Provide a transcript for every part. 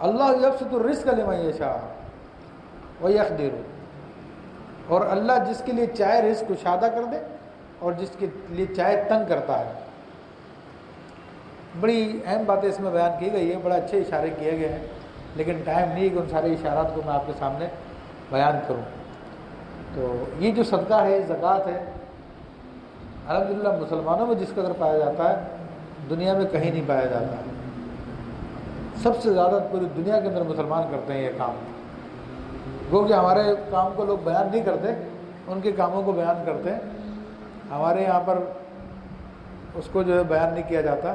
اللہ یبسط الرزق لمن یشاء ویقدر، اور اللہ جس کے لیے چاہے رزق کشادہ کر دے اور جس کے لیے چاہے تنگ کرتا ہے۔ بڑی اہم باتیں اس میں بیان کی گئی ہیں، بڑا اچھے اشارے کیے گئے ہیں، لیکن ٹائم نہیں کہ ان سارے اشارات کو میں آپ کے سامنے بیان کروں۔ تو یہ جو صدقہ ہے، زکوٰۃ ہے، الحمدللہ مسلمانوں میں جس قدر پایا جاتا ہے دنیا میں کہیں نہیں پایا جاتا ہے۔ سب سے زیادہ پوری دنیا کے اندر مسلمان کرتے ہیں یہ کام، گو کہ ہمارے کام کو لوگ بیان نہیں کرتے، ان کے کاموں کو بیان کرتے ہیں۔ ہمارے یہاں پر اس کو جو ہے بیان نہیں کیا جاتا،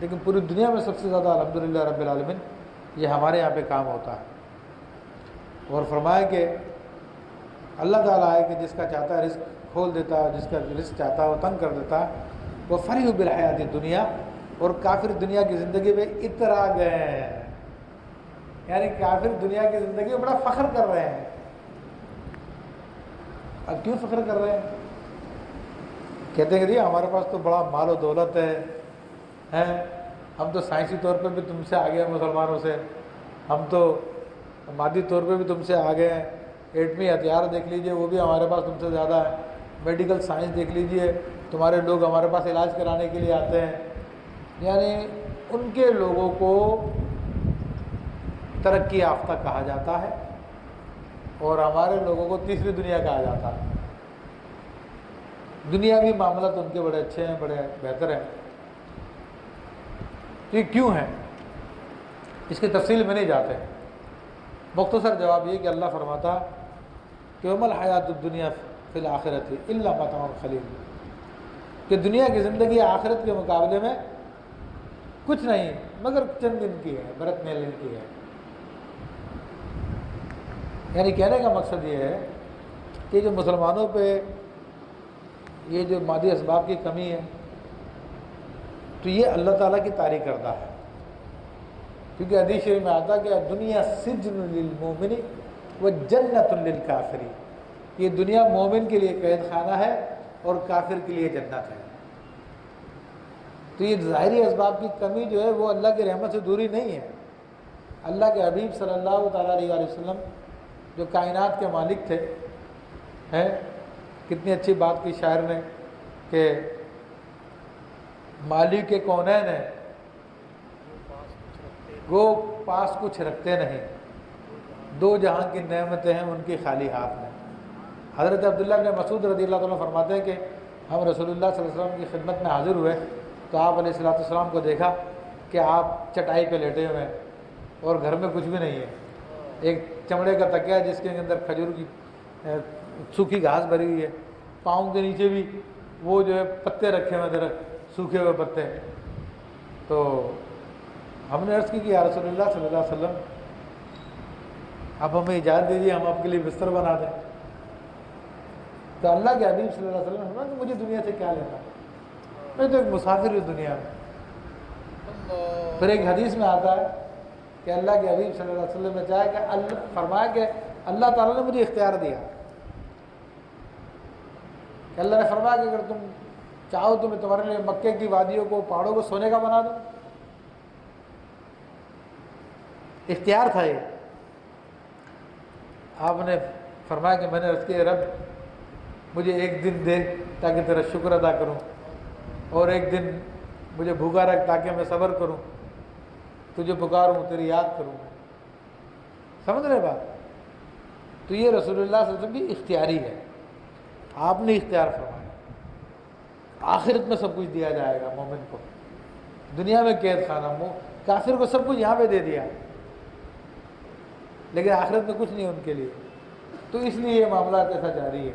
لیکن پوری دنیا میں سب سے زیادہ الحمدللہ رب العالمین یہ ہمارے یہاں پہ کام ہوتا ہے۔ اور فرمایا کہ اللہ تعالیٰ ہے کہ جس کا چاہتا ہے رزق کھول دیتا ہے، جس کا رزق چاہتا ہے وہ تنگ کر دیتا ہے۔ وہ فرح بالحیات دنیا، اور کافر دنیا کی زندگی میں اترا گئے ہیں، یعنی کافر دنیا کی زندگی میں بڑا فخر کر رہے ہیں۔ اب کیوں فخر کر رہے ہیں؟ کہتے ہیں کہ جی ہمارے پاس تو بڑا مال و دولت ہے، ہم تو سائنسی طور پہ بھی تم سے آگے ہیں مسلمانوں سے، ہم تو مادی طور پہ بھی تم سے آگے ہیں، ایٹمی ہتھیار دیکھ لیجئے وہ بھی ہمارے پاس تم سے زیادہ ہے، میڈیکل سائنس دیکھ لیجئے تمہارے لوگ ہمارے پاس علاج کرانے کے لیے آتے ہیں۔ یعنی ان کے لوگوں کو ترقی یافتہ کہا جاتا ہے اور ہمارے لوگوں کو تیسری دنیا کہا جاتا ہے۔ دنیاوی معاملات ان کے بڑے اچھے ہیں، بڑے بہتر ہیں۔ تو یہ کیوں ہیں؟ اس کی تفصیل میں نہیں جاتے، مختصر جواب یہ کہ اللہ فرماتا کہ وما الحیات الدنیا فی الآخرۃ الا متاع قلیل، کہ دنیا کی زندگی آخرت کے مقابلے میں کچھ نہیں مگر چند دن کی ہے، برت میل کی ہے۔ یعنی کہنے کا مقصد یہ ہے کہ جو مسلمانوں پہ یہ جو مادی اسباب کی کمی ہے تو یہ اللہ تعالیٰ کی تعریف کرتا ہے، کیونکہ حدیث شریف میں آتا کہ دنیا سجن للمومن و جنت للکافر، یہ دنیا مومن کے لیے قید خانہ ہے اور کافر کے لیے جنت ہے۔ تو یہ ظاہری اسباب کی کمی جو ہے وہ اللہ کی رحمت سے دوری نہیں ہے۔ اللہ کے حبیب صلی اللہ تعالیٰ علیہ وسلم جو کائنات کے مالک تھے ہیں، کتنی اچھی بات کی شاعر نے کہ مالک کونین ہے گو پاس کچھ رکھتے نہیں، دو جہاں کی نعمتیں ہیں ان کی خالی ہاتھ میں۔ حضرت عبداللہ بن مسعود رضی اللہ عنہ فرماتے ہیں کہ ہم رسول اللہ صلی اللہ علیہ وسلم کی خدمت میں حاضر ہوئے تو آپ علیہ الصلوۃ والسلام کو دیکھا کہ آپ چٹائی پہ لیٹے ہوئے ہیں اور گھر میں کچھ بھی نہیں ہے، ایک چمڑے کا تکیہ جس کے اندر کھجور کی سوکھی گھاس بھری ہوئی ہے، پاؤں کے نیچے بھی وہ جو ہے پتے رکھے ہوئے درخت سوکھے ہوئے پتے۔ تو ہم نے عرض کی کہ یا رسول اللہ صلی اللہ علیہ وسلم آپ ہمیں اجازت دیجیے ہم آپ کے لیے بستر بنا دیں۔ تو اللہ کے حبیب صلی اللہ علیہ وسلم نے فرمایا کہ مجھے دنیا سے کیا لینا، میں تو ایک مسافر ہوں دنیا میں۔ پھر ایک حدیث میں آتا ہے کہ اللہ کے حبیب صلی اللہ علیہ وسلم نے چاہا کہ فرمایا کہ اللہ تعالیٰ نے مجھے اختیار دیا کہ اللہ نے فرمایا کہ اگر تم چاہو تو میں تمہارے لیے مکے کی وادیوں کو پہاڑوں کو سونے کا بنا دوں۔ اختیار تھا یہ۔ آپ نے فرمایا کہ میں نے عرض کیا رب مجھے ایک دن دے تاکہ تیرا شکر ادا کروں، اور ایک دن مجھے بھوکا رکھ تاکہ میں صبر کروں، تجھے پکاروں تیری یاد کروں۔ سمجھ رہے بات؟ تو یہ رسول اللہ صلی اللہ علیہ وسلم کی اختیاری ہے، آپ نے اختیار فرمایا۔ آخرت میں سب کچھ دیا جائے گا مومن کو، دنیا میں قید خانہ، کافر کو سب کچھ یہاں پہ دے دیا لیکن آخرت میں کچھ نہیں ان کے لیے۔ تو اس لیے یہ معاملات ایسا جاری ہے۔